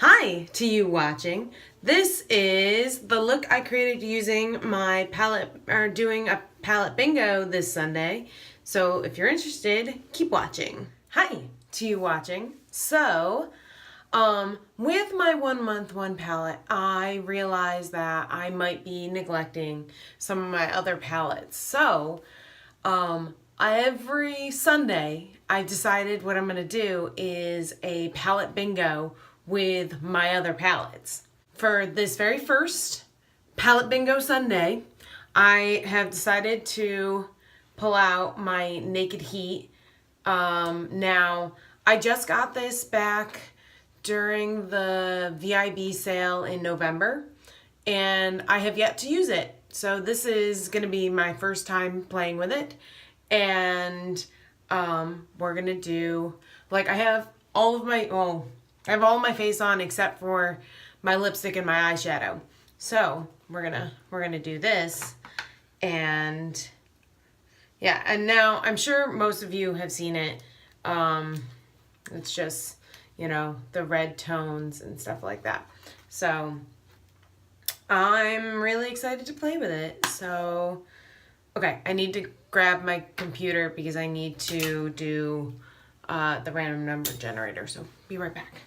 Hi to you watching. This is the look I created using my palette, or doing a palette bingo this Sunday. So if you're interested, keep watching. Hi to you watching. So, with my 1 month 1 palette, I realized that I might be neglecting some of my other palettes. So, every Sunday, I decided what I'm going to do is a palette bingo with my other palettes. For this very first palette bingo Sunday, I have decided to pull out my Naked Heat. Now, I just got this back during the VIB sale in November, and I have yet to use it. So this is going to be my first time playing with it, and we're going to do, like, I have all of my, I have all of my face on except for my lipstick and my eyeshadow. So we're gonna do this, and yeah, and now I'm sure most of you have seen it. It's just, you know, the red tones and stuff like that. So I'm really excited to play with it. So, okay, I need to grab my computer because I need to do the random number generator. So be right back.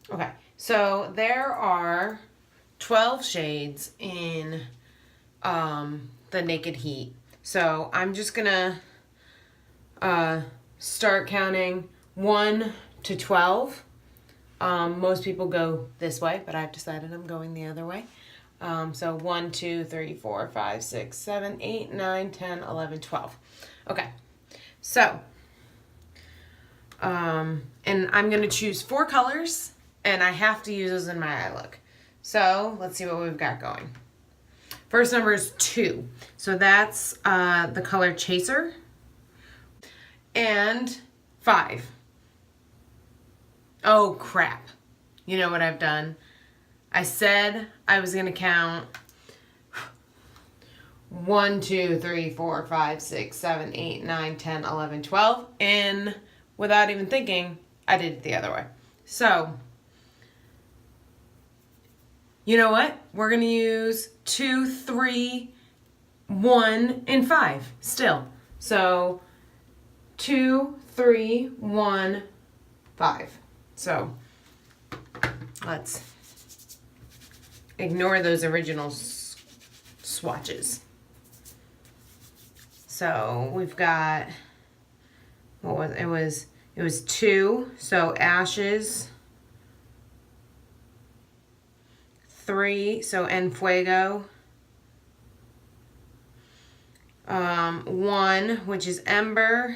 Okay, so there are 12 shades in the Naked Heat. So I'm just gonna start counting 1 to 12. Most people go this way, but I've decided I'm going the other way. So 1, 2, 3, 4, 5, 6, 7, 8, 9, 10, 11, 12. Okay, so, and I'm gonna choose 4 colors, and I have to use those in my eye look. So let's see what we've got going. First number is 2. So that's the color Chaser. And 5. Oh crap. You know what I've done? I said I was gonna count 1, 2, 3, 4, 5, 6, 7, 8, 9, 10, 11, 12. And without even thinking, I did it the other way. So, you know what? We're going to use 2, 3, 1, and 5 still. So 2, 3, 1, 5. So let's ignore those original swatches. So we've got, what was it was 2, so Ashes. 3, so En Fuego. 1, which is Ember.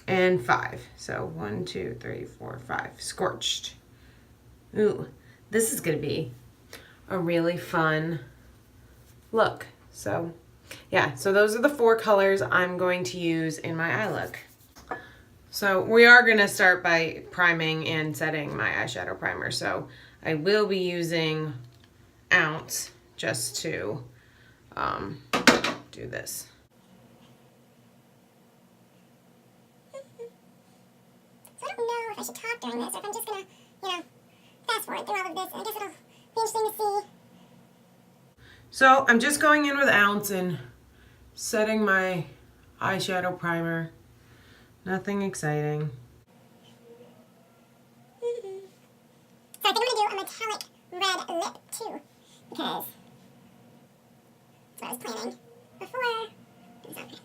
And 5. So 1, 2, 3, 4, 5. Scorched. Ooh, this is going to be a really fun look. So, yeah, so those are the 4 colors I'm going to use in my eye look. So we are going to start by priming and setting my eyeshadow primer. So I will be using Ounce just to do this. So I don't know if I should talk during this, or if I'm just gonna, fast forward through all of this. I guess it'll be interesting to see. So I'm just going in with Ounce and setting my eyeshadow primer. Nothing exciting. So I think I'm gonna do a metallic red lip too, because that's what I was planning before. It was okay.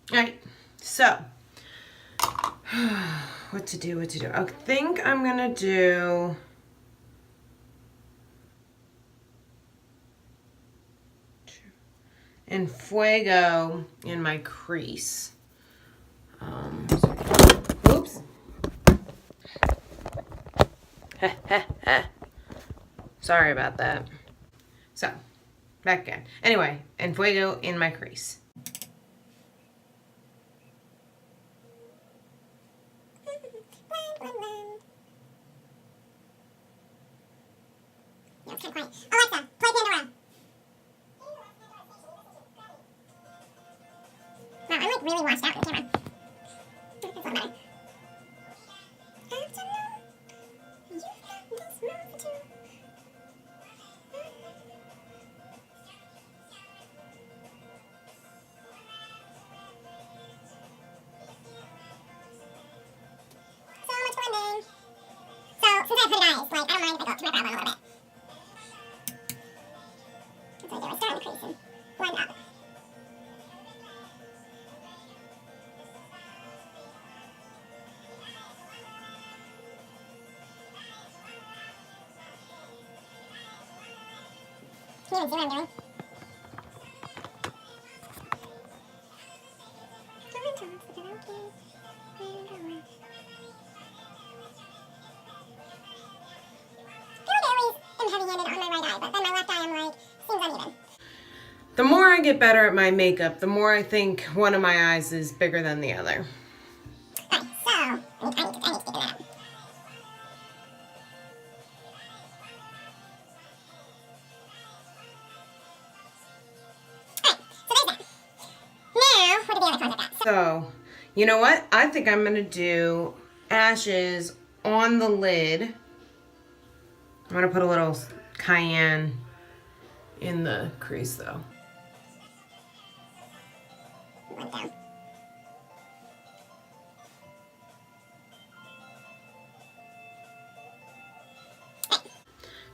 Alright, so what to do? I think I'm gonna do En Fuego in my crease. Oops. Sorry about that. So, back again. Anyway, En Fuego in my crease. Yeah, it's kind of quiet. Alexa, play Pandora. Wow, I'm like really washed out in the camera. That's a lot better. You've got this mouth too. So much blending. So, since I put it eyes, like, I don't mind if I go up to my brow bone a little bit. That's what I do. I start on the crease and blend up. Can you even see what I'm doing? The more I get better at my makeup, the more I think one of my eyes is bigger than the other. Alright, so, I need to figure that out. Alright, so there's that. Now, what are the other concept at? So, you know what? I think I'm gonna do ashes on the lid. I'm gonna put a little cayenne in the crease though. Went down.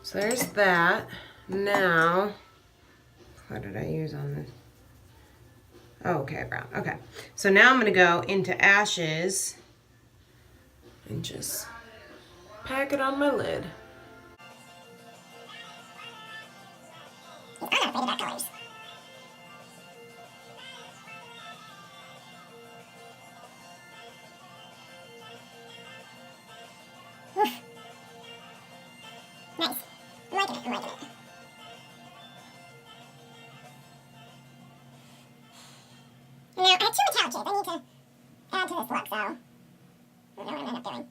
So there's that. Now, what did I use on this? Oh, okay, brown. Okay. So now I'm gonna go into ashes and just pack it on my lid. I'm not afraid about colors. Oof. Nice. I'm liking it. I'm liking it. Now, I have two metallic shades I need to add to this look, so I don't know what I'm going to end up doing.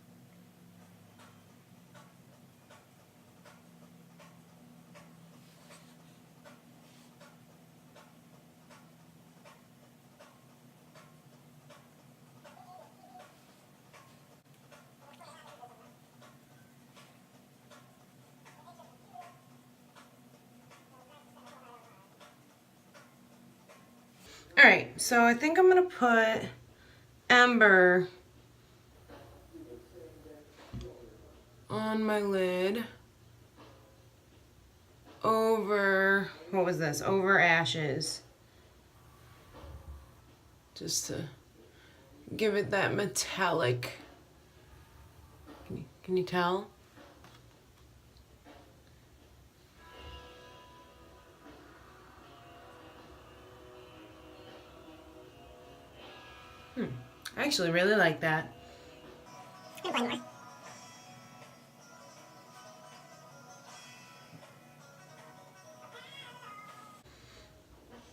All right, so I think I'm gonna put Ember on my lid over, what was this? Over ashes. Just to give it that metallic. Can you tell? I actually really like that. I'm going to blend more.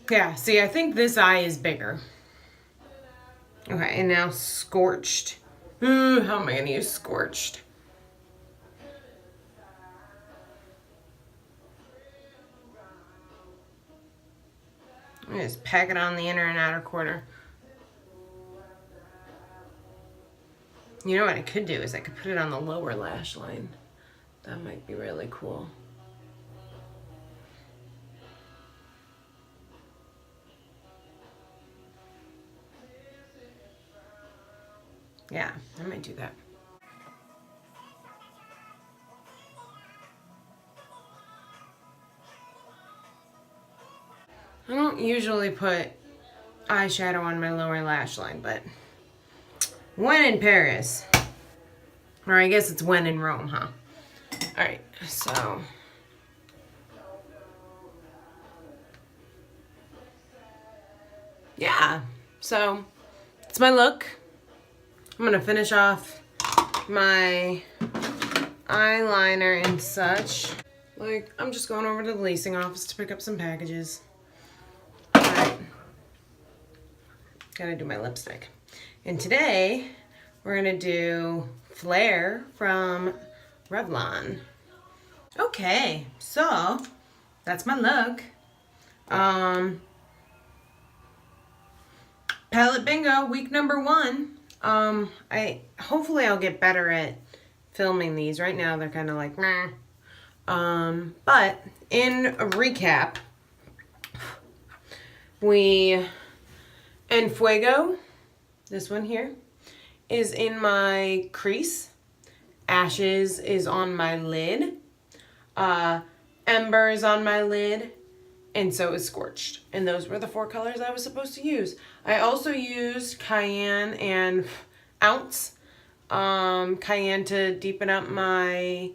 Yeah, see, I think this eye is bigger. Okay, and now scorched. Ooh, how am I gonna use scorched? I'm gonna just pack it on the inner and outer corner. You know what I could do is I could put it on the lower lash line. That might be really cool. Yeah, I might do that. I don't usually put eyeshadow on my lower lash line, but when in Paris, or I guess it's when in Rome, huh? All right, so. Yeah, so it's my look. I'm gonna finish off my eyeliner and such. Like, I'm just going over to the leasing office to pick up some packages. Alright. Gotta do my lipstick. And today, we're gonna do Flare from Revlon. Okay, so that's my look. Palette bingo, week number 1. Hopefully I'll get better at filming these. Right now they're kind of like meh. But in a recap, En Fuego, this one here, is in my crease. Ashes is on my lid. Ember is on my lid. And so is Scorched. And those were the 4 colors I was supposed to use. I also used Cayenne and Ounce. Cayenne to deepen up my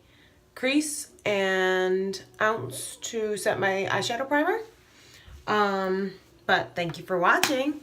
crease and Ounce to set my eyeshadow primer. But thank you for watching.